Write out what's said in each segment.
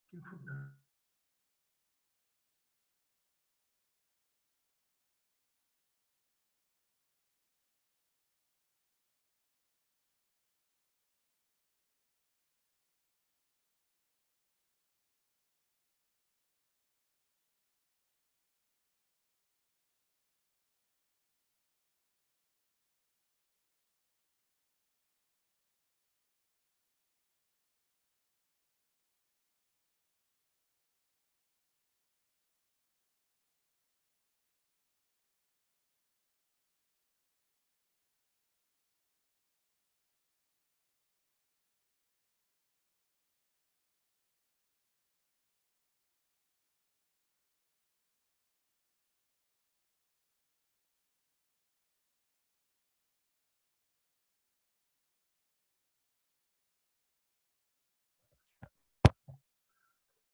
qu'il faut de...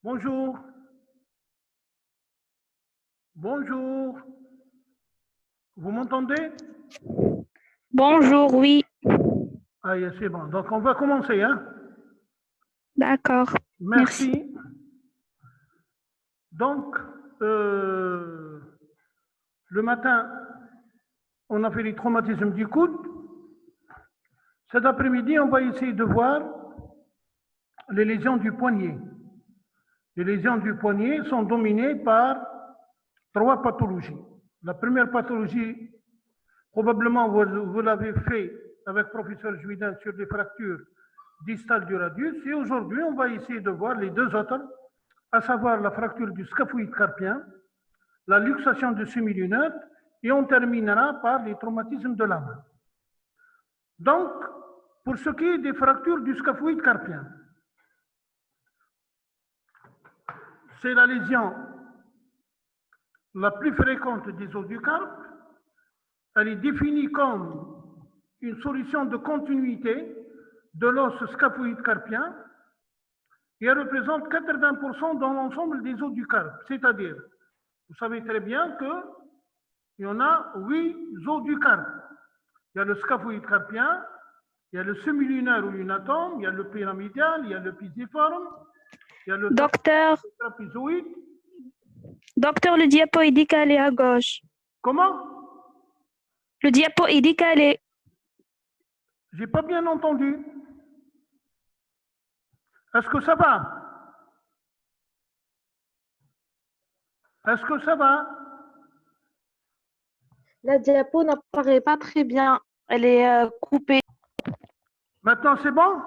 Bonjour. Bonjour. Vous m'entendez? Bonjour, oui. Ah, c'est bon. Donc, on va commencer. Hein? D'accord. Merci. Donc, le matin, on a fait les traumatismes du coude. Cet après-midi, on va essayer de voir les lésions du poignet. Les lésions du poignet sont dominées par 3 pathologies. La première pathologie, probablement vous l'avez fait avec professeur Juidin sur les fractures distales du radius. Et aujourd'hui, on va essayer de voir les 2 autres, à savoir la fracture du scaphoïde carpien, la luxation du semi-lunaire, et on terminera par les traumatismes de la main. Donc, pour ce qui est des fractures du scaphoïde carpien, c'est la lésion la plus fréquente des os du carpe. Elle est définie comme une solution de continuité de l'os scaphoïde carpien et elle représente 80% dans l'ensemble des os du carpe. C'est-à-dire, vous savez très bien qu'il y en a 8 os du carpe. Il y a le scaphoïde carpien, il y a le semi-lunaire ou lunatome, il y a le pyramidal, il y a le pisiforme, il y a le trapézoïde. Docteur, le diapo est décalé à gauche. Comment? Le diapo est décalé. J'ai pas bien entendu. Est-ce que ça va? Est-ce que ça va? La diapo n'apparaît pas très bien. Elle est coupée. Maintenant, c'est bon?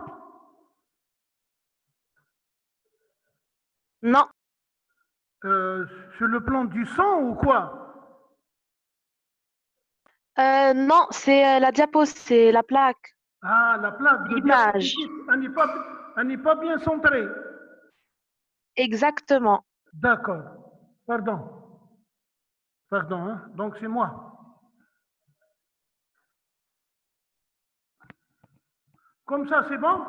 Non. Sur le plan du sang ou quoi? Non, c'est la diapo, c'est la plaque. Ah, la plaque de l'image. Elle n'est pas bien centrée. Exactement. D'accord. Pardon. Pardon, hein? Donc c'est moi. Comme ça, c'est bon?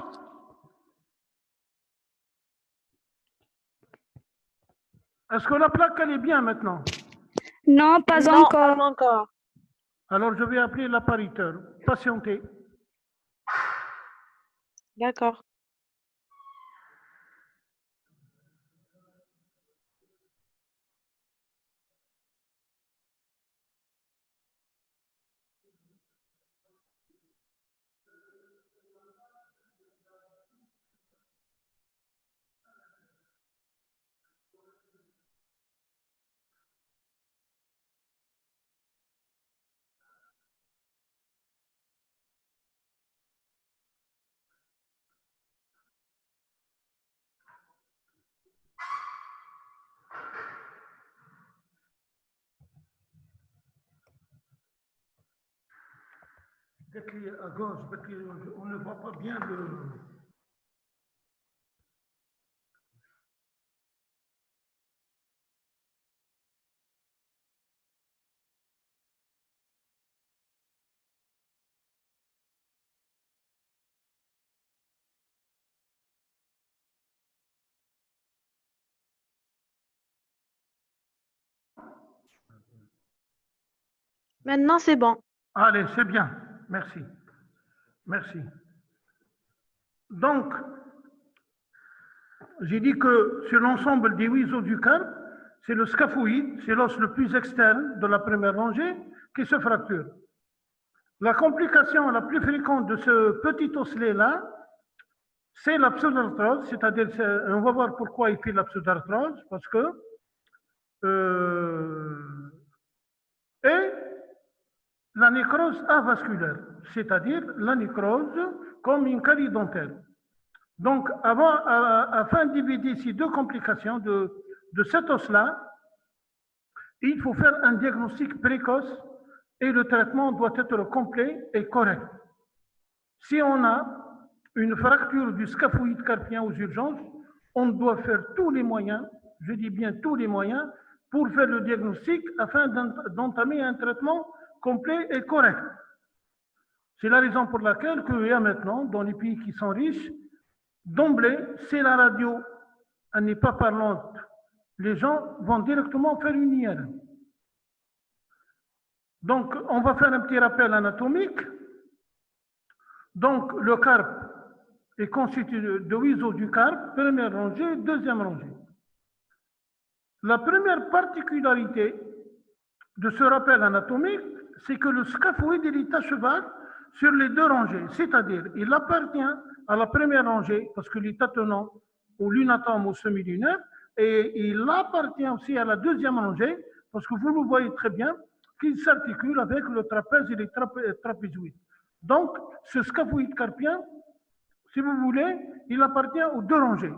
Est-ce que la plaque, elle est bien maintenant? Non, pas Non, encore. pas encore. Alors, je vais appeler l'appariteur. Patientez. D'accord. À gauche, parce qu'on ne voit pas bien le... Maintenant, c'est bon. Allez, c'est bien. Merci. Merci. Donc, j'ai dit que sur l'ensemble des 8 os du carpe, c'est le scaphoïde, c'est l'os le plus externe de la première rangée qui se fracture. La complication la plus fréquente de ce petit osselet-là, c'est la pseudarthrose, c'est-à-dire, on va voir pourquoi il fait la pseudarthrose, parce que et la nécrose avasculaire, c'est-à-dire la nécrose comme une carie dentaire. Donc, afin d'éviter ces deux complications de cet os-là, il faut faire un diagnostic précoce et le traitement doit être complet et correct. Si on a une fracture du scaphoïde carpien aux urgences, on doit faire tous les moyens, je dis bien tous les moyens, pour faire le diagnostic afin d'entamer un traitement complet et correct. C'est la raison pour laquelle qu'il y a maintenant, dans les pays qui sont riches, d'emblée, si la radio n'est pas parlante, les gens vont directement faire une IRM. Donc, on va faire un petit rappel anatomique. Donc, le carpe est constitué de 8 os du carpe, première rangée, deuxième rangée. La première particularité de ce rappel anatomique, c'est que le scaphoïde est à cheval sur les deux rangées, c'est-à-dire il appartient à la première rangée parce qu'il est attenant au lunatome au semi-lunaire et il appartient aussi à la deuxième rangée parce que vous le voyez très bien qu'il s'articule avec le trapèze et les trapézoïdes. Donc, ce scaphoïde carpien, si vous voulez, il appartient aux deux rangées.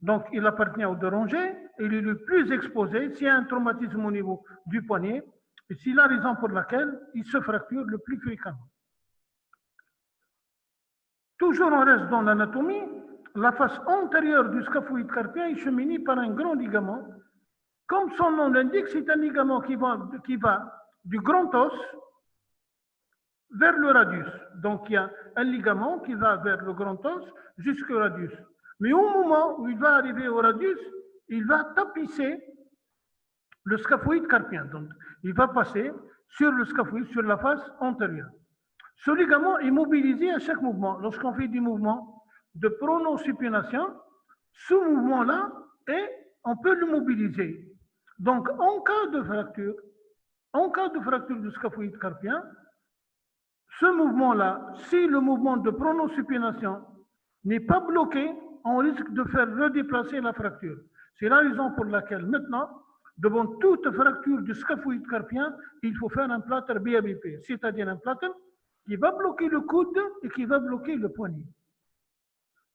Donc, il appartient aux deux rangées, il est le plus exposé s'il y a un traumatisme au niveau du poignet, et c'est la raison pour laquelle il se fracture le plus fréquemment. Toujours on reste dans l'anatomie, la face antérieure du scaphoïde carpien est cheminée par un grand ligament. Comme son nom l'indique, c'est un ligament qui va du grand os vers le radius. Donc, il y a un ligament qui va vers le grand os jusqu'au radius. Mais au moment où il va arriver au radius, il va tapisser le scaphoïde carpien. Donc, il va passer sur le scaphoïde, sur la face antérieure. Ce ligament est mobilisé à chaque mouvement. Lorsqu'on fait des mouvements de pronosupination, ce mouvement-là, on peut le mobiliser. Donc, en cas de fracture du scaphoïde carpien, ce mouvement-là, si le mouvement de pronosupination n'est pas bloqué, on risque de faire redéplacer la fracture. C'est la raison pour laquelle maintenant, devant toute fracture du scaphoïde carpien, il faut faire un plâtre BABP, c'est-à-dire un plâtre qui va bloquer le coude et qui va bloquer le poignet.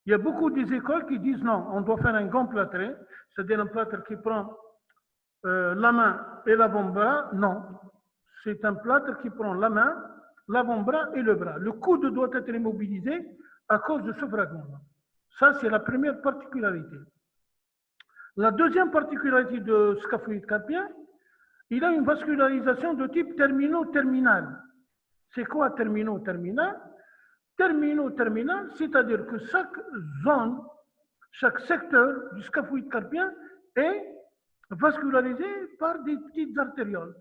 Il y a beaucoup des écoles qui disent non, on doit faire un gant plâtré, c'est-à-dire un plâtre qui prend la main et l'avant-bras. Non, c'est un plâtre qui prend la main, l'avant-bras et le bras. Le coude doit être immobilisé à cause de ce fragment. Ça, c'est la première particularité. La deuxième particularité de scaphoïde carpien, il a une vascularisation de type termino-terminal. C'est quoi termino-terminal? Termino-terminal, c'est-à-dire que chaque zone, chaque secteur du scaphoïde carpien est vascularisé par des petites artérioles.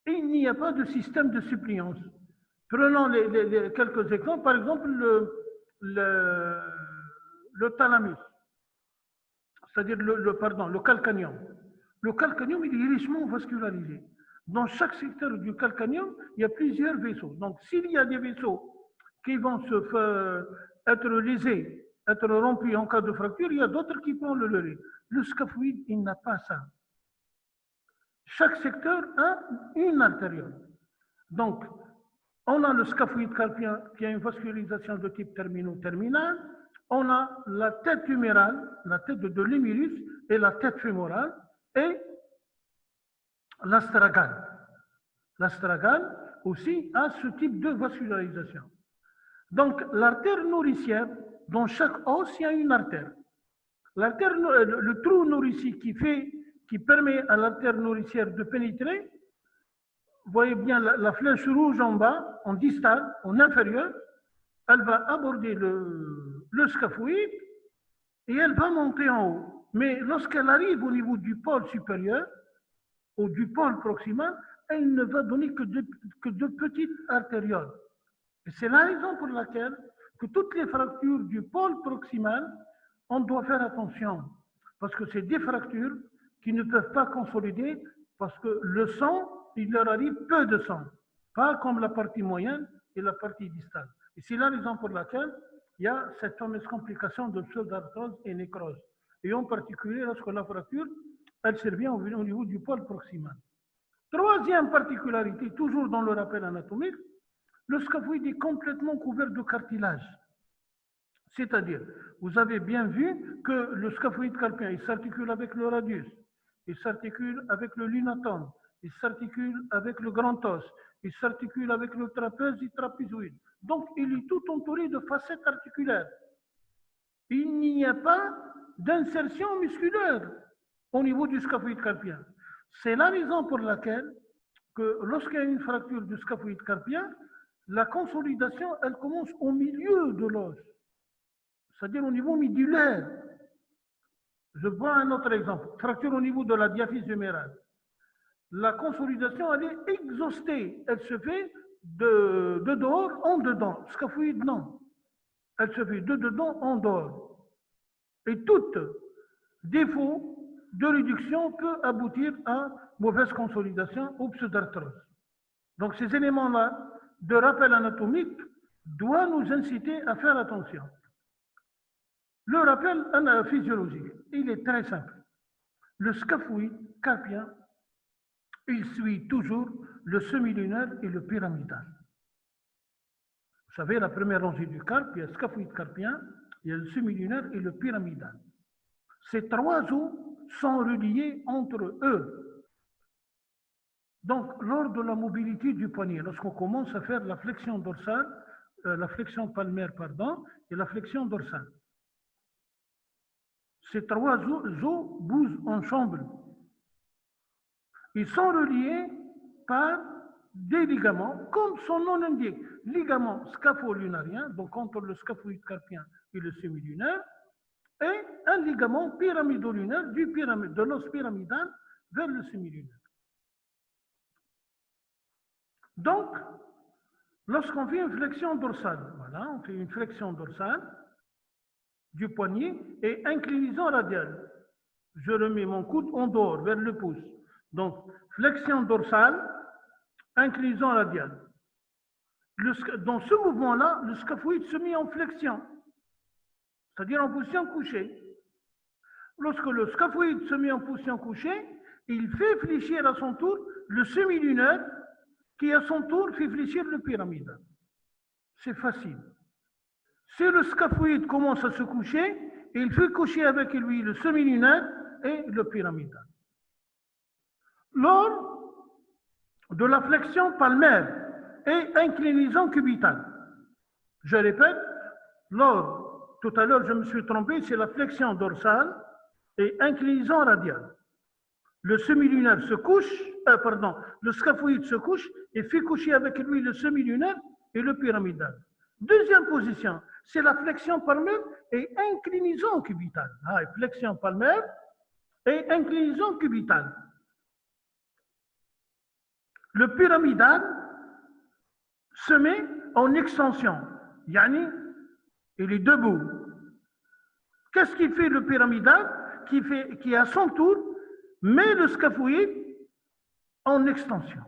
Et il n'y a pas de système de suppliance. Prenons quelques exemples. Par exemple, le thalamus, c'est-à-dire le calcaneum. Le calcaneum, il est richement vascularisé. Dans chaque secteur du calcaneum, il y a plusieurs vaisseaux. Donc, s'il y a des vaisseaux qui vont être lésés, être rompus en cas de fracture, il y a d'autres qui vont le lever. Le scaphoïde, il n'a pas ça. Chaque secteur a une artériole. Donc, on a le scaphoïde carpien qui a une vascularisation de type termino-terminal. On a la tête humérale, la tête de l'humérus et la tête fémorale et l'astragale. L'astragale aussi a ce type de vascularisation. Donc, l'artère nourricière, dans chaque os, il y a une artère. Le trou nourricier qui permet à l'artère nourricière de pénétrer, vous voyez bien la flèche rouge en bas, en distal, en inférieur, elle va aborder le scaphoïde et elle va monter en haut. Mais lorsqu'elle arrive au niveau du pôle supérieur ou du pôle proximal, elle ne va donner que de petites artérioles. Et c'est la raison pour laquelle que toutes les fractures du pôle proximal on doit faire attention parce que c'est des fractures qui ne peuvent pas consolider parce que le sang, il leur arrive peu de sang, pas comme la partie moyenne et la partie distale. Et c'est la raison pour laquelle il y a cette fameuse complication de pseudarthrose et nécrose. Et en particulier lorsque la fracture, elle survient au niveau du pôle proximal. Troisième particularité, toujours dans le rappel anatomique, le scaphoïde est complètement couvert de cartilage. C'est-à-dire, vous avez bien vu que le scaphoïde carpien, il s'articule avec le radius, il s'articule avec le lunatome, il s'articule avec le grand os, il s'articule avec le trapèze et trapézoïde. Donc, il est tout entouré de facettes articulaires. Il n'y a pas d'insertion musculaire au niveau du scaphoïde carpien. C'est la raison pour laquelle, que lorsqu'il y a une fracture du scaphoïde carpien, la consolidation, elle commence au milieu de l'os, c'est-à-dire au niveau médullaire. Je prends un autre exemple, fracture au niveau de la diaphyse humérale. La consolidation, elle est exhaustée, elle se fait de dehors en dedans. Scaphoïde, non. Elle se fait de dedans en dehors. Et tout défaut de réduction peut aboutir à mauvaise consolidation ou pseudarthrose. Donc ces éléments-là de rappel anatomique doivent nous inciter à faire attention. Le rappel physiologique, il est très simple. Le scaphoïde carpien, il suit toujours le semi-lunaire et le pyramidal. Vous savez, la première rangée du carpe, il y a le scaphoïde carpien, il y a le semi-lunaire et le pyramidal. Ces trois os sont reliés entre eux. Donc, lors de la mobilité du poignet, lorsqu'on commence à faire la flexion dorsale, la flexion palmaire, pardon, et la flexion dorsale, ces trois os bougent ensemble. Ils sont reliés par des ligaments, comme son nom l'indique, ligaments scapholunariens, donc entre le scaphoïde carpien et le semi-lunaire, et un ligament pyramidolunaire de l'os pyramidal vers le semi-lunaire. Donc, lorsqu'on fait une flexion dorsale, voilà, on fait une flexion dorsale du poignet et inclinaison radiale. Je remets mon coude en dehors, vers le pouce. Donc, flexion dorsale, inclinaison radiale. Dans ce mouvement-là, le scaphoïde se met en flexion, c'est-à-dire en position couchée. Lorsque le scaphoïde se met en position couchée, il fait fléchir à son tour le semi-lunaire qui à son tour fait fléchir le pyramidal. C'est facile. Si le scaphoïde commence à se coucher, il fait coucher avec lui le semi-lunaire et le pyramidal. Lors de la flexion palmaire et inclinaison cubitale, je répète, tout à l'heure je me suis trompé, c'est la flexion dorsale et inclinaison radiale. Le semi-lunaire se couche, le scaphoïde se couche et fait coucher avec lui le semi-lunaire et le pyramidal. Deuxième position, c'est la flexion palmaire et inclinaison cubitale. Flexion palmaire et inclinaison cubitale. Le pyramidal se met en extension, yani il est debout. Qu'est-ce qu'il fait le pyramidal qui à son tour met le scaphoïde en extension.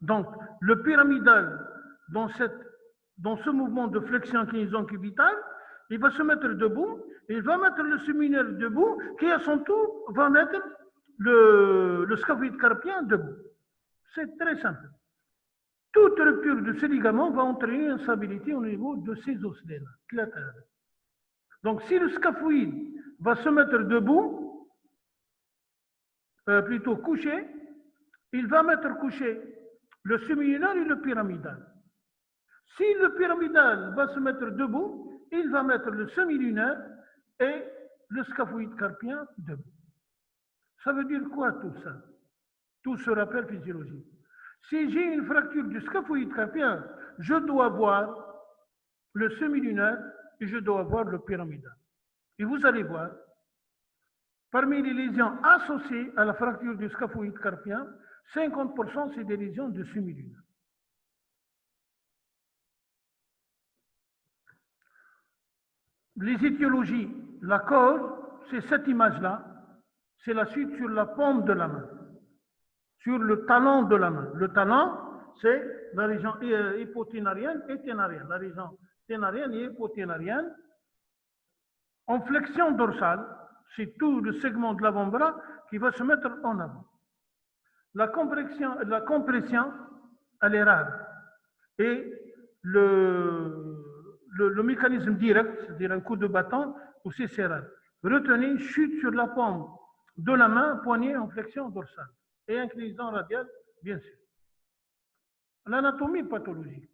Donc, le pyramidal, dans ce mouvement de flexion-inclinaison cubitale, il va se mettre debout, et il va mettre le semi-lunaire debout, qui à son tour va mettre le scaphoïde carpien debout. C'est très simple. Toute rupture de ces ligaments va entraîner une instabilité au niveau de ces osselets latérales. Donc, si le scaphoïde va se mettre debout, plutôt couché, il va mettre couché le semi-lunaire et le pyramidal. Si le pyramidal va se mettre debout, il va mettre le semi-lunaire et le scaphoïde carpien debout. Ça veut dire quoi tout ça? Tout ce rappel physiologique. Si j'ai une fracture du scaphoïde carpien, je dois voir le semi-lunaire et je dois voir le pyramidal. Et vous allez voir, parmi les lésions associées à la fracture du scaphoïde carpien, 50% c'est des lésions de semi-lunaire. Les étiologies, la cause, c'est cette image-là. C'est la suite sur la paume de la main, sur le talon de la main. Le talon, c'est la région hypoténarienne et ténarienne. La région ténarienne et hypoténarienne. En flexion dorsale, c'est tout le segment de l'avant-bras qui va se mettre en avant. La compression, elle est rare. Et le mécanisme direct, c'est-à-dire un coup de bâton, aussi c'est rare. Retenez, chute sur la paume de la main, poignée en flexion dorsale. Et inclinaison radiale, bien sûr. L'anatomie pathologique.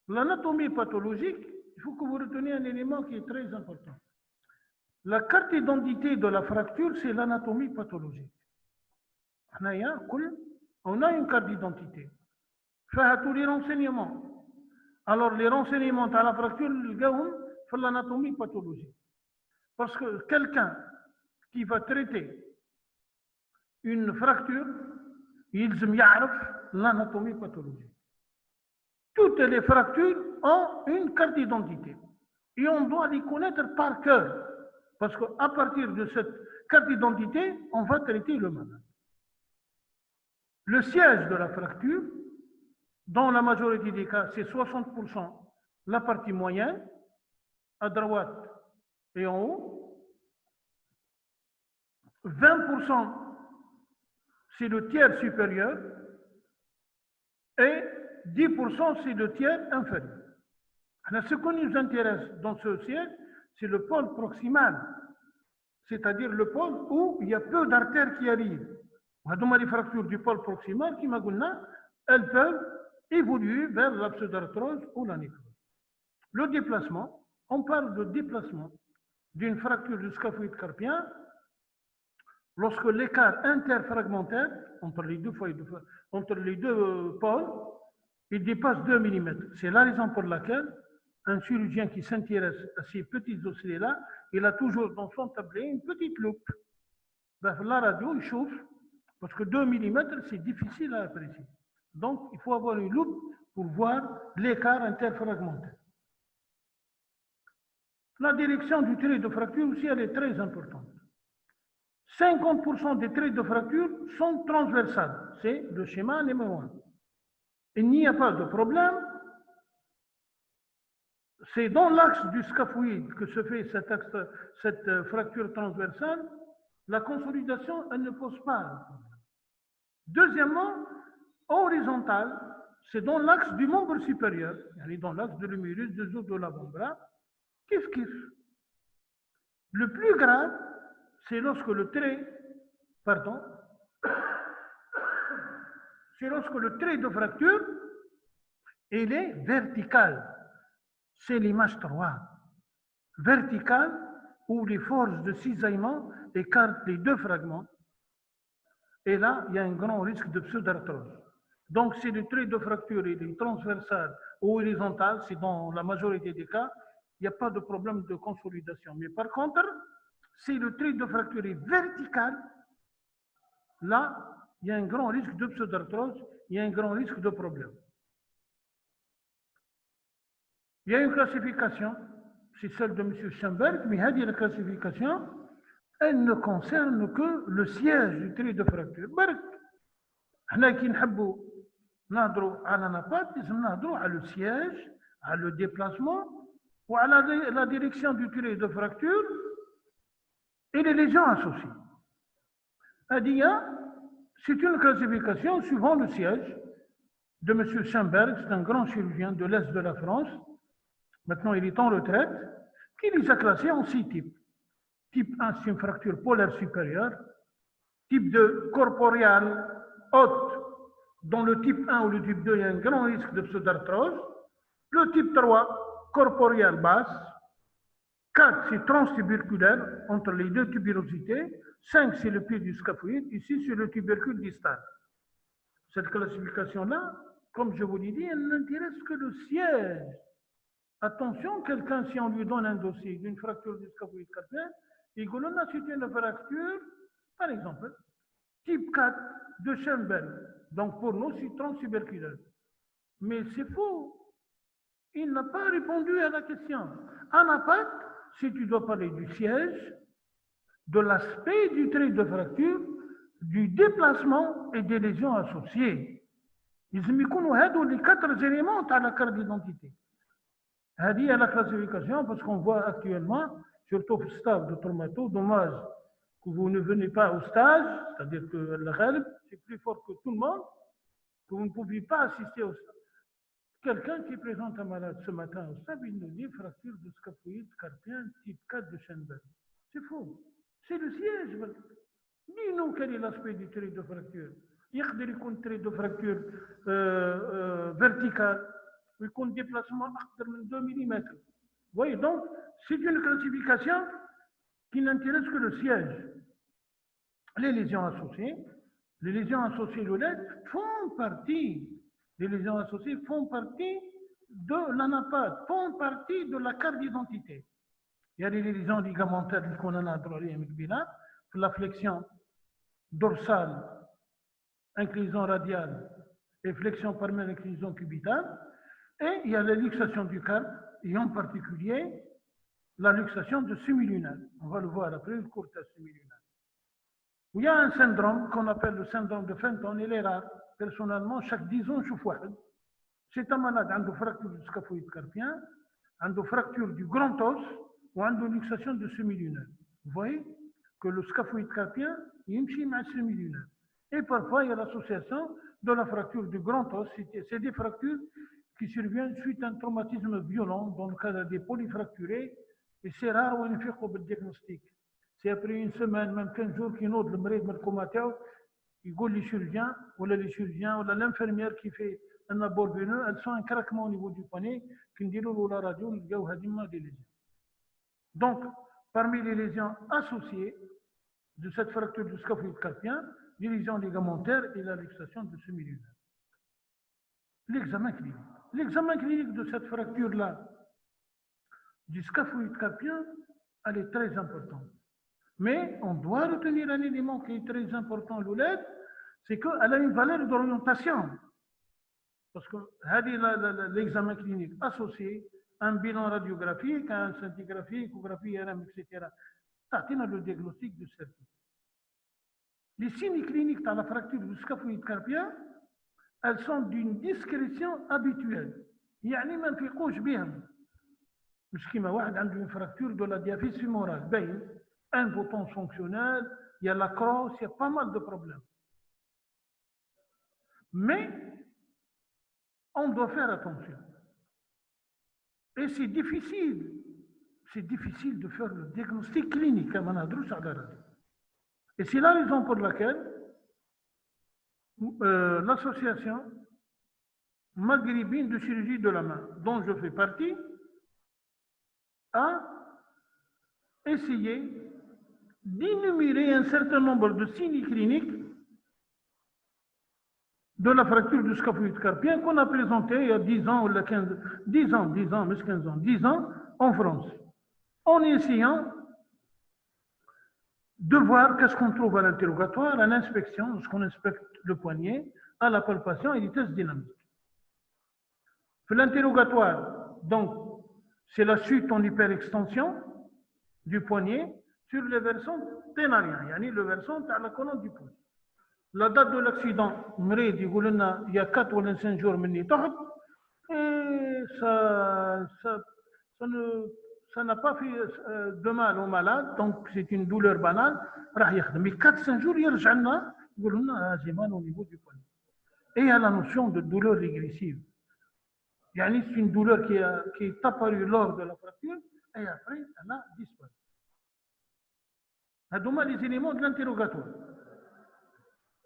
L'anatomie pathologique, il faut que vous reteniez un élément qui est très important. La carte d'identité de la fracture, c'est l'anatomie pathologique. On a une carte d'identité. Fait tous les renseignements. Alors, les renseignements à la fracture, c'est l'anatomie pathologique. Parce que quelqu'un qui va traiter une fracture, il sait l'anatomie pathologique. Toutes les fractures ont une carte d'identité. Et on doit les connaître par cœur. Parce qu'à partir de cette carte d'identité, on va traiter le malade. Le siège de la fracture, dans la majorité des cas, c'est 60% la partie moyenne, à droite et en haut. 20% c'est le tiers supérieur et 10% c'est le tiers inférieur. Alors, ce qui nous intéresse dans ce siège, c'est le pôle proximal, c'est-à-dire le pôle où il y a peu d'artères qui arrivent. Les fractures du pôle proximal, qui elles peuvent évoluer vers la pseudarthrose ou la nécrose. Le déplacement, on parle de déplacement d'une fracture du scaphoïde carpien lorsque l'écart interfragmentaire entre les deux pôles, il dépasse 2 mm. C'est la raison pour laquelle un chirurgien qui s'intéresse à ces petits osselets-là, il a toujours dans son tablier une petite loupe. Ben, la radio, il chauffe, parce que 2 mm, c'est difficile à apprécier. Donc, il faut avoir une loupe pour voir l'écart interfragmentaire. La direction du trait de fracture aussi, elle est très importante. 50% des traits de fracture sont transversales. C'est le schéma numéro 1. Il n'y a pas de problème. C'est dans l'axe du scaphoïde que se fait cette fracture transversale. La consolidation, elle ne pose pas de problème. Deuxièmement, horizontale, c'est dans l'axe du membre supérieur, dans l'axe de l'humérus, des os de l'avant-bras. Kiff. Le plus grave, c'est lorsque le trait de fracture, il est vertical. C'est l'image 3. Vertical, où les forces de cisaillement écartent les deux fragments. Et là, il y a un grand risque de pseudarthrose. Donc, si le trait de fracture est transversal ou horizontal, c'est dans la majorité des cas, il n'y a pas de problème de consolidation. Mais par contre, si le trait de fracture est vertical, là, il y a un grand risque de pseudarthrose, il y a un grand risque de problème. Il y a une classification, c'est celle de M. Schemberg, mais la classification, elle ne concerne que le siège du trait de fracture. Nous qui نحبوا نهضروا على نبات لازم نهضروا على le siège, على le déplacement ou à la direction du trait de fracture et les lésions associées. C'est une classification suivant le siège de M. Schemberg, c'est un grand chirurgien de l'Est de la France. Maintenant, il est en retraite, qui les a classés en 6 types. Type 1, c'est une fracture polaire supérieure. Type 2, corporeale haute. Dans le type 1 ou le type 2, il y a un grand risque de pseudarthrose. Le type 3, corporeale basse. 4, c'est transtuberculaire, entre les deux tubérosités. 5, c'est le pied du scaphoïde. Ici, c'est le tubercule distal. Cette classification-là, comme je vous l'ai dit, elle n'intéresse que le siège. Attention, quelqu'un, si on lui donne un dossier d'une fracture du scaphoïde carpien, il dit là, c'est une fracture, par exemple, type 4 de Schemberg. Donc pour nous, c'est transtuberculaire. Mais c'est faux. Il n'a pas répondu à la question. Anapath, si tu dois parler du siège, de l'aspect du trait de fracture, du déplacement et des lésions associées. لازم يكونوا هادو les 4 éléments à la carte d'identité. هذه هي la classification parce qu'on voit actuellement, surtout au stade de traumato, dommage que vous ne venez pas au stage, c'est-à-dire que le ghalb, c'est plus fort que tout le monde, que vous ne pouvez pas assister au stage. Quelqu'un qui présente un malade ce matin au stade, il nous dit fracture de scaphoïde carpien type 4 de Schoenberg. C'est faux. C'est le siège. Dis-nous quel est l'aspect du trait de fracture. يقدر يكون trait de fracture vertical ويكون déplacement أكثر من 2 mm. Oui, donc c'est une classification qui n'intéresse que le siège. Les lésions associées au LED font partie. Les lésions associées font partie de l'anapathe, font partie de la carte d'identité. Il y a des lésions ligamentaires qu'on en a la flexion dorsale, inclinaison radiale et flexion palmaire, inclinaison cubitale. Et il y a la luxation du carpe, et en particulier la luxation de semi-lunaire. On va le voir après, le courtage semi-lunaire. Il y a un syndrome qu'on appelle le syndrome de Fenton, il est rare. Personnellement, chaque 10 ans, je vois. C'est un malade, a une fracture du scaphoïde carpien, a une fracture du grand os ou a une luxation de semi-lunaire. Vous voyez que le scaphoïde carpien, il y a un semi-lunaire. Et parfois, il y a l'association de la fracture du grand os. C'est des fractures qui surviennent suite à un traumatisme violent, dans le cadre des polyfracturés, et c'est rare où on fait le diagnostic. C'est après une semaine, même 15 jours, qu'il y a le malade de comateux, il dit les chirurgiens, ou l'infirmière qui fait un abord veineux, elles sont un craquement au niveau du poignet, qui dit la radio, il y a des lésions. Donc, parmi les lésions associées de cette fracture du scaphoïde carpien, les lésions ligamentaires et la luxation de semi-lunaire. L'examen clinique. L'examen clinique de cette fracture-là, du scaphoïde carpien, elle est très importante. Mais on doit retenir un élément qui est très important, l'OLED, c'est qu'elle a une valeur d'orientation. Parce que l'examen clinique associé, un bilan radiographique, un scintigraphie, échographie, IRM, etc., ça a le diagnostic de certitude. Les signes cliniques dans la fracture du scaphoïde carpien, elles sont d'une discrétion habituelle. يعني ما نفيقوش بهم. مش كيما واحد عنده une fracture de la diaphyse fémorale. باين un bouton fonctionnel, il y a la crosse, il y a pas mal de problèmes. Mais on doit faire attention. Et c'est difficile de faire le diagnostic clinique à Manadrouche à la radio. Et c'est la raison pour laquelle l'association maghrébine de chirurgie de la main, dont je fais partie, a essayé d'énumérer un certain nombre de signes cliniques de la fracture du scaphoïde carpien qu'on a présenté il y a 10 ans ou 10 ans en France, en essayant de voir qu'est-ce qu'on trouve à l'interrogatoire, à l'inspection, lorsqu'on inspecte le poignet, à la palpation et les tests dynamiques. L'interrogatoire, donc, c'est la chute en hyperextension du poignet sur le versant ténarien, yani le versant à la colonne du pouce. La date de l'accident, il y a 4 ou 5 jours, et ça n'a pas fait de mal au malade, donc c'est une douleur banale. Mais 4-5 jours, il y a au niveau du poignet. Et il y a la notion de douleur régressive. C'est une douleur qui est apparue lors de la fracture et après, elle a disparu. Ce sont les éléments de l'interrogatoire.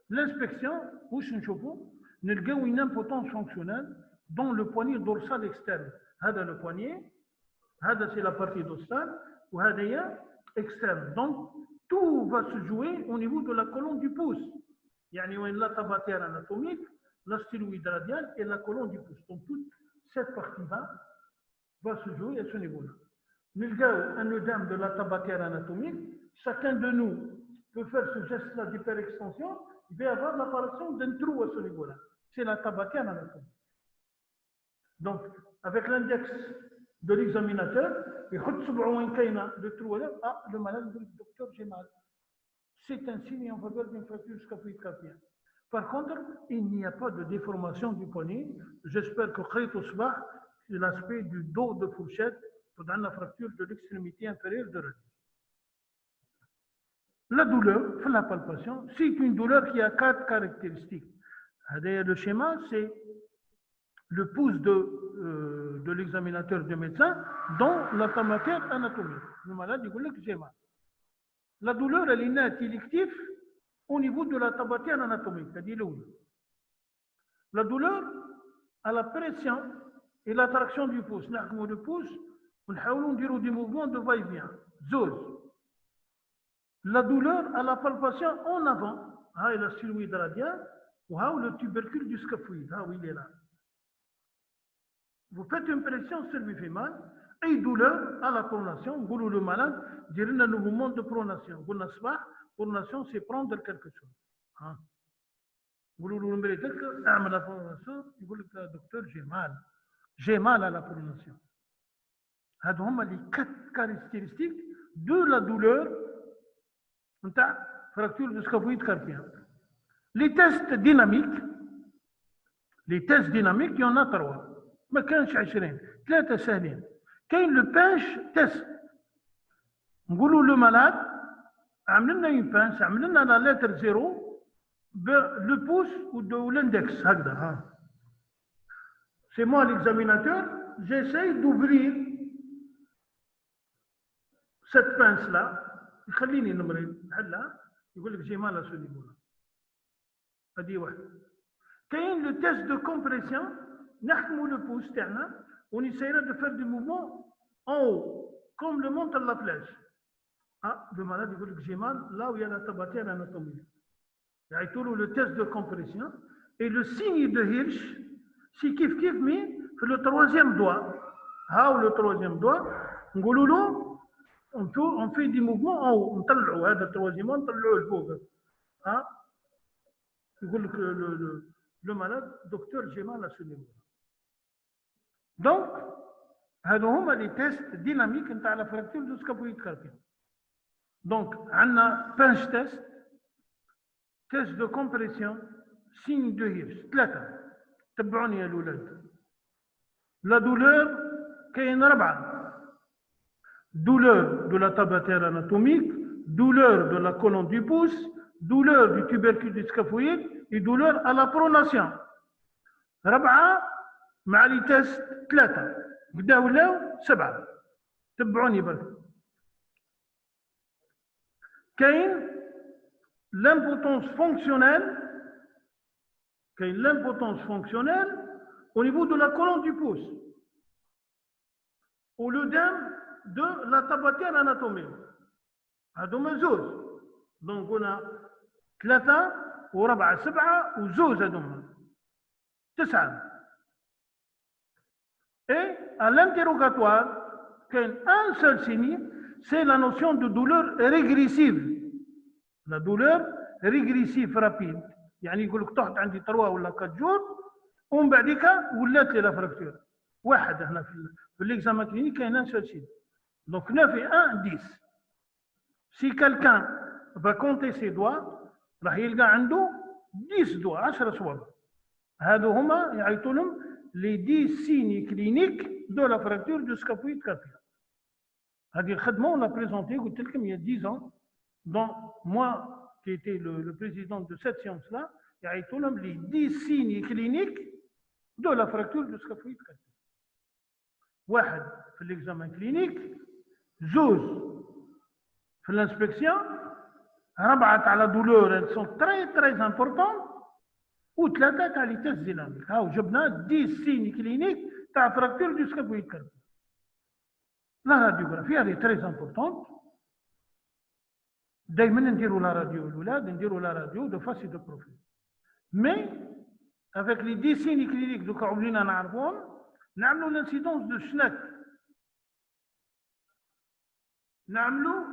L'inspection, où se trouve, nous avons une impotence fonctionnelle dans le poignet dorsal externe. C'est le poignet, c'est la partie dorsale, ou c'est externe. Donc, tout va se jouer au niveau de la colonne du pouce. Il y a la tabatière anatomique, la styloïde radiale et la colonne du pouce. Donc, toute cette partie-là va se jouer à ce niveau-là. Nous avons un œdème de la tabatière anatomique. Chacun de nous peut faire ce geste-là d'hyperextension. Il va y avoir l'apparition d'un trou à ce niveau-là. C'est la tabatière anatomique. Donc, avec l'index de l'examinateur, يحط صبعه وين كاينه لو ترو هذا لو مالاد يقول لك دكتور j'ai mal. C'est un signe en faveur d'une fracture scaphoïde carpienne. Par contre, il n'y a pas de déformation du poignet. J'espère que قريت الصباح c'est l'aspect du dos de fourchette dans la fracture de l'extrémité inférieure de radius. La douleur, la palpation, c'est une douleur qui a 4 caractéristiques. Le schéma, c'est le pouce de l'examinateur du médecin dans la matière anatomique. Le malade, il dit que j'ai mal. La douleur, elle est nette élective au niveau de la tabatière anatomique, c'est-à-dire l'oule. La douleur à la pression et l'attraction du pouce. Nous le pouce, on a des mouvements de va-et-vient. Zose. La douleur à la palpation en avant. Ah, la styloïde radiale ou le tubercule du scaphoïde. Ah oui, il est là. Vous faites une pression cervicale et douleur à la pronation. Vous le malade, dirait le mouvement de pronation. Vous n'avez pas, pronation, c'est prendre quelque chose. Vous le méritez que la pronation, vous le docteur, j'ai mal. J'ai mal à la pronation. هذوما les 4 caractéristiques de la douleur نتاع fracture du scaphoïde carpien. Les tests dynamiques, il y en a 3. ما كانش 20 3 سهلين. كاين لو بانش تيست. نقولوا لو مالاد عمل لنا اون بانش، عمل لنا لا لتر زيرو لو بوس و l'index هكذا ها. C'est moi l'examinateur, j'essaye d'ouvrir cette pince là. يخليني نمرض نحلها يقول لك جي مال à ce niveau là. هذه واحده. كاين لو تيست دو كومبريسيون نحكموا لو بوس تاعنا ونسينا de faire des mouvements en haut comme le montre la flèche. Le malade يقول لك جي مال là où il y a la tabatière anatomique. يعيطوا له le test de compression et le signe de Hirsch c'est كيف مي في le troisième doigt. ها le troisième doigt نقولوا له on fait des mouvements en haut نطلعوا هذا التروازيمون نطلعوه لفوق. يقول لك le malade docteur j'ai mal à ce niveau. Donc هذو هما les tests dynamiques نتاع la fracture du scaphoïde carpien. Donc عندنا pinch test, test de compression, signe de Hirsch. 3 تبعوني يا الولاد. La douleur كاين 4. Douleur de la tabatière anatomique, douleur de la colonne du pouce, douleur du tubercule du scaphoïde et douleur à la pronation. 4 مع لي تيست 3 بداو ولاو 7. تبعوني برك. كاين l'impotence fonctionnelle au niveau de la colonne du pouce ou l'œdème de la tabatière anatomique. هذوما زوز. Donc on a 3 و4 7 وزوز هذوما 9. Et à l'interrogatoire, un seul signe, c'est la notion de douleur régressive. La douleur régressive rapide. يعني يقول لك طحت عندي 3 ولا 4 jours ومن بعديك ولات لي لا فراكتور. واحد هنا في l'examen clinique كاين un seul signe. Donc 9 et 1, 10. Si quelqu'un va compter ses doigts, راح يلقى عنده 10 doigts, 10 صوابع. هادو هما يعيطوا لهم les 10 signes cliniques de la fracture du scaphoïde carpien. هذه الخدمة on l'a présentée قلت لكم il y a 10 ans, dont moi qui était le président de cette science-là, يعيطوا لهم les 10 signes cliniques de la fracture du scaphoïde carpien. واحد في l'examen clinique, زوز في l'inspection, 4 على douleur, elles sont très importantes, و3 تاع لي تيست ديناميك. هاو جبنا 10 signes cliniques تاع fracture du scaphoïde carpien. La radiographie elle est très importante. دائما نديروا la radio الولاد نديروا la radio de face et de profil. Mais avec les 10 signes cliniques دوكا عمرنا نعرفوهم نعملوا l'incidence de Schneck. نعملوا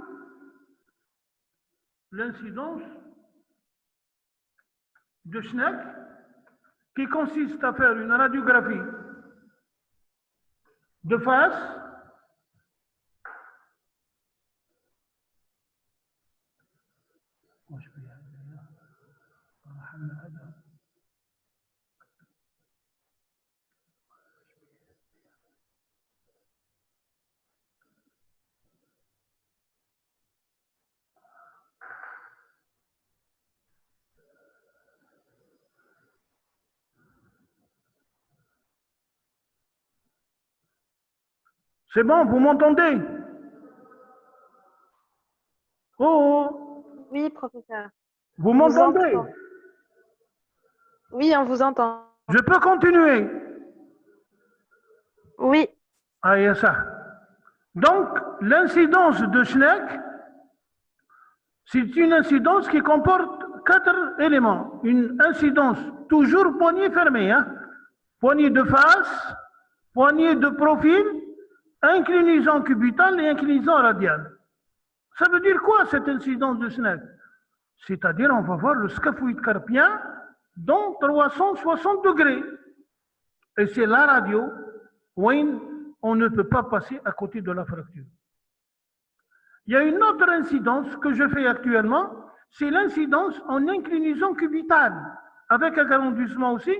l'incidence de Schneck qui consiste à faire une radiographie de face C'est bon, vous m'entendez? Oh, Oui, professeur. vous On vous m'entendez? entend. Oui, on vous entend. Je peux continuer? Oui, Ah, il y a ça. Donc, l'incidence de Schneck, c'est une incidence qui comporte 4 éléments. Une incidence toujours poignée fermée, hein? Poignée de face, poignée de profil, inclinaison cubitale et inclinaison radiale. Ça veut dire quoi cette incidence de Schneck? C'est-à-dire, on va voir le scaphoïde carpien dans 360 degrés. Et c'est la radio où on ne peut pas passer à côté de la fracture. Il y a une autre incidence que je fais actuellement, c'est l'incidence en inclinaison cubitale. Avec un arrondissement aussi,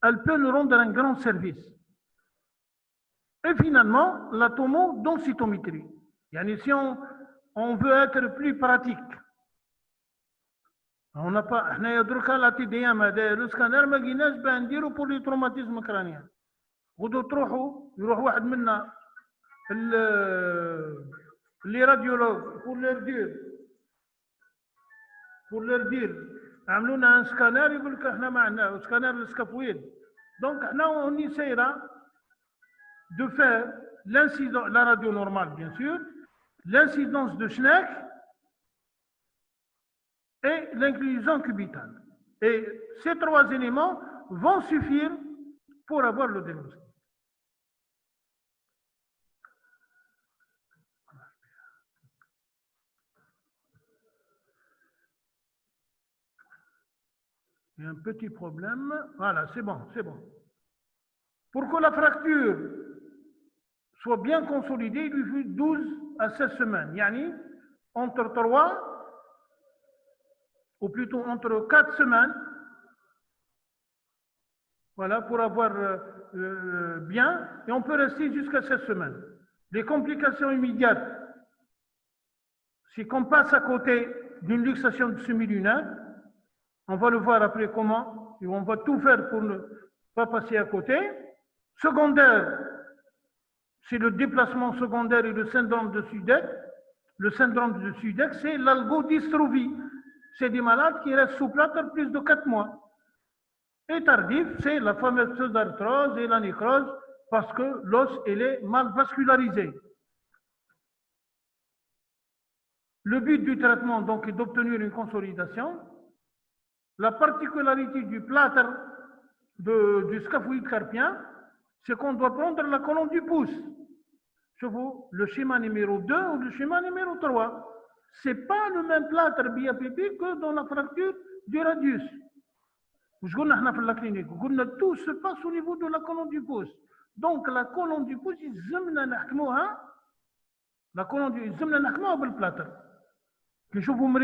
elle peut nous rendre un grand service. Et finalement, la tomodensitométrie. Si on veut être plus pratique, on n'a pas, la TDM, le scanner, ما لقيناش باه نديرو pour les traumatismes crâniens. غدو يروح واحد منا les radiologues pour leur dire عملوا لنا un scanner يقول لك احنا ما عندنا scanner السكافويد. Donc on essaiera de faire l'incidence, la radio normale bien sûr, l'incidence de Schneck et l'inclinaison cubitale. Et ces 3 éléments vont suffire pour avoir le diagnostic. Il y a un petit problème. Voilà, c'est bon, c'est bon. Pour que la fracture soit bien consolidée, il lui faut 12 à 16 semaines. Yani, entre 3, ou plutôt entre 4 semaines, voilà, pour avoir bien, et on peut rester jusqu'à 16 semaines. Les complications immédiates, c'est qu'on passe à côté d'une luxation semi-lunaire. On va le voir après comment, et on va tout faire pour ne pas passer à côté. Secondaire, c'est le déplacement secondaire et le syndrome de Sudeck. Le syndrome de Sudeck, c'est l'algodystrophie. C'est des malades qui restent sous plâtre plus de 4 mois. Et tardif, c'est la fameuse arthrose et la nécrose parce que l'os est mal vascularisé. Le but du traitement donc est d'obtenir une consolidation. La particularité du plâtre du scaphoïde carpien, c'est qu'on doit prendre la colonne du pouce. Je vous le schéma numéro 2 ou le schéma numéro 3. Ce n'est pas le même plâtre biapépique que dans la fracture du radius. Tout se passe au niveau de la colonne du pouce. Donc la colonne du pouce, la colonne du plâtre. Je vous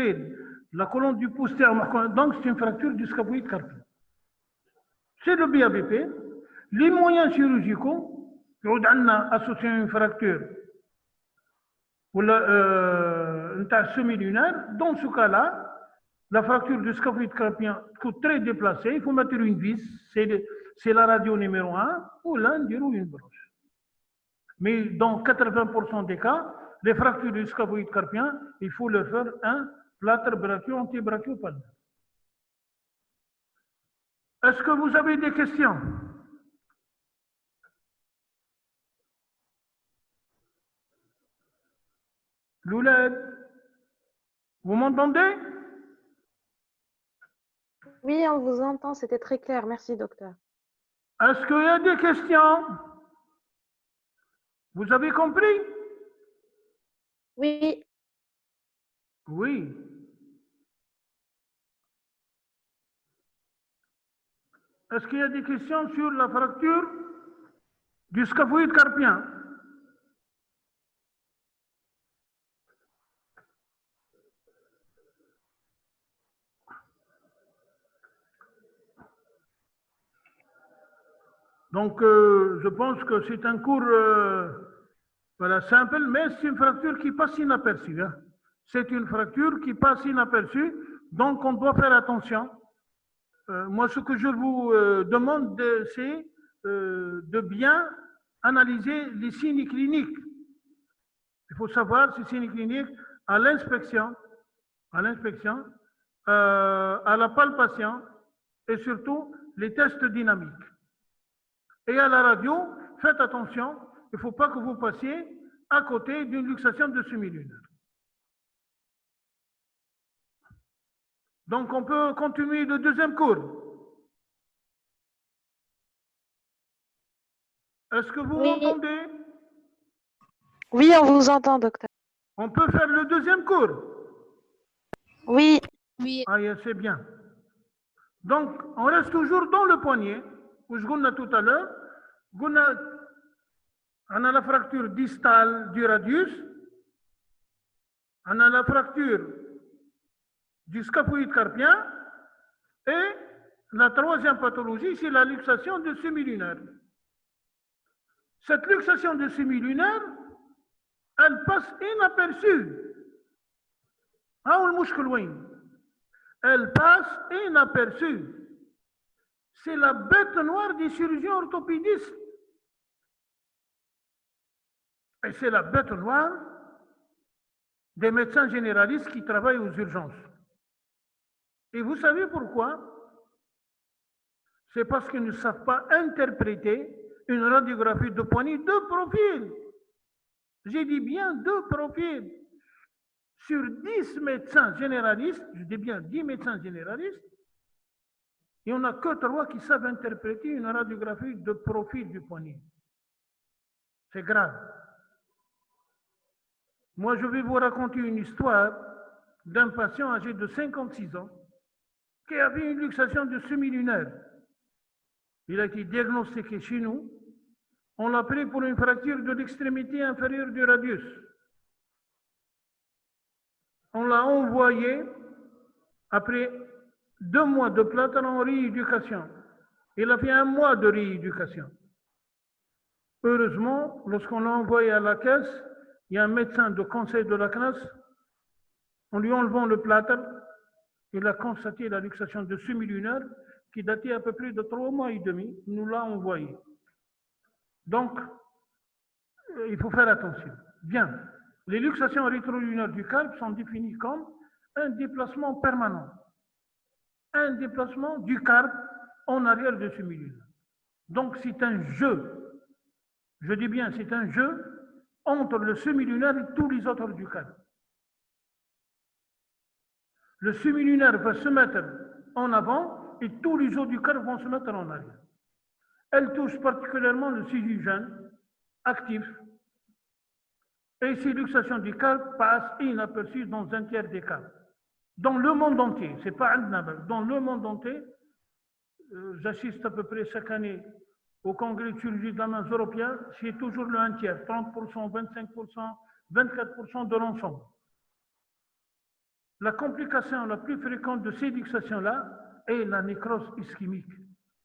la colonne du pouce, donc c'est une fracture du scaphoïde carpien. C'est le BABP. Les moyens chirurgicaux, on a associé une fracture ou semi-lunaire. Dans ce cas-là, la fracture du scaphoïde carpien est très déplacée. Il faut mettre une vis, c'est la radio numéro 1, ou une broche. Mais dans 80% des cas, les fractures du scaphoïde carpien, il faut leur faire un plâtre brachio-antibranchiopalmaire. Est-ce que vous avez des questions? Louled, vous m'entendez? oui, on vous entend. C'était très clair. Merci, docteur. Est-ce qu'il y a des questions? Vous avez compris? Oui. Oui. Est-ce qu'il y a des questions sur la fracture du scaphoïde carpien? Donc, je pense que c'est un cours voilà, simple, mais c'est une fracture qui passe inaperçue. Hein. C'est une fracture qui passe inaperçue, donc on doit faire attention. Moi, ce que je vous demande, c'est de bien analyser les signes cliniques. Il faut savoir ces signes cliniques à l'inspection, à la palpation et surtout les tests dynamiques. Et à la radio, faites attention, il ne faut pas que vous passiez à côté d'une luxation de semi-lunaire. Donc, on peut continuer le deuxième cours. Est-ce que vous m'entendez? Oui, on vous entend, docteur. On peut faire le deuxième cours? Oui. Oui. Ah, c'est bien. Donc, on reste toujours dans le poignet, où je vous ai tout à l'heure. On a la fracture distale du radius. On a la fracture du scaphoïde carpien. Et la troisième pathologie, c'est la luxation de semi-lunaire. Cette luxation de semi-lunaire, elle passe inaperçue. Elle passe inaperçue. C'est la bête noire des chirurgiens orthopédistes. Et c'est la bête noire des médecins généralistes qui travaillent aux urgences. Et vous savez pourquoi? C'est parce qu'ils ne savent pas interpréter une radiographie de poignet de profil. J'ai dit bien de profil. Sur 10 médecins généralistes, je dis bien 10 médecins généralistes, il n'y en a que 3 qui savent interpréter une radiographie de profil du poignet. C'est grave. Moi, je vais vous raconter une histoire d'un patient âgé de 56 ans qui avait une luxation de semi-lunaire. Il a été diagnostiqué chez nous. On l'a pris pour une fracture de l'extrémité inférieure du radius. On l'a envoyé après 2 mois de plâtre en rééducation. Il a fait 1 mois de rééducation. Heureusement, lorsqu'on l'a envoyé à la caisse, il y a un médecin de conseil de la classe. En lui enlevant le plâtre, il a constaté la luxation de semi-lunaire qui datait à peu près de 3 mois et demi. Il nous l'a envoyé. Donc, il faut faire attention. Bien. Les luxations rétrolunaires du carpe sont définies comme un déplacement permanent. Un déplacement du carpe en arrière de semi-lunaire. Donc, c'est un jeu. Je dis bien, c'est un jeu entre le semi-lunaire et tous les autres du carpe. Le semi-lunaire va se mettre en avant et tous les autres du carpe vont se mettre en arrière. Elle touche particulièrement le sisu jeune, actif. Et ces luxations du carpe passent inaperçues dans un tiers des cas. Dans le monde entier, c'est pas un number, dans le monde entier, j'assiste à peu près chaque année au congrès de chirurgie de la main européen, c'est toujours le 1 tiers, 30%, 25%, 24% de l'ensemble. La complication la plus fréquente de ces luxations-là est la nécrose ischémique.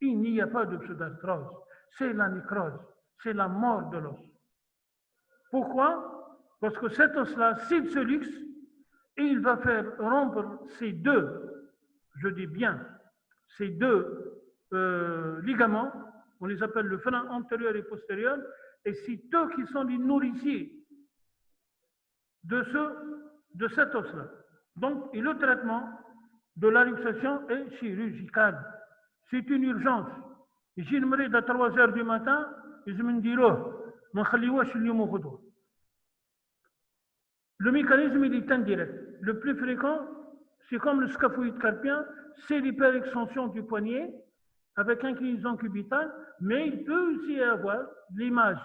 Il n'y a pas de pseudarthrose, c'est la nécrose, c'est la mort de l'os. Pourquoi? Parce que cet os-là, s'il se luxe, il va faire rompre ces deux, je dis bien, ces deux ligaments, on les appelle le frein antérieur et postérieur, et c'est eux qui sont les nourriciers de cet os-là. Donc, et le traitement de la luxation est chirurgical. C'est une urgence. J'aimerais à 3 heures du matin, et je me dis, le mécanisme il est indirect. Le plus fréquent, c'est comme le scaphoïde carpien, c'est l'hyperextension du poignet avec inclinaison cubitale, mais il peut aussi y avoir l'image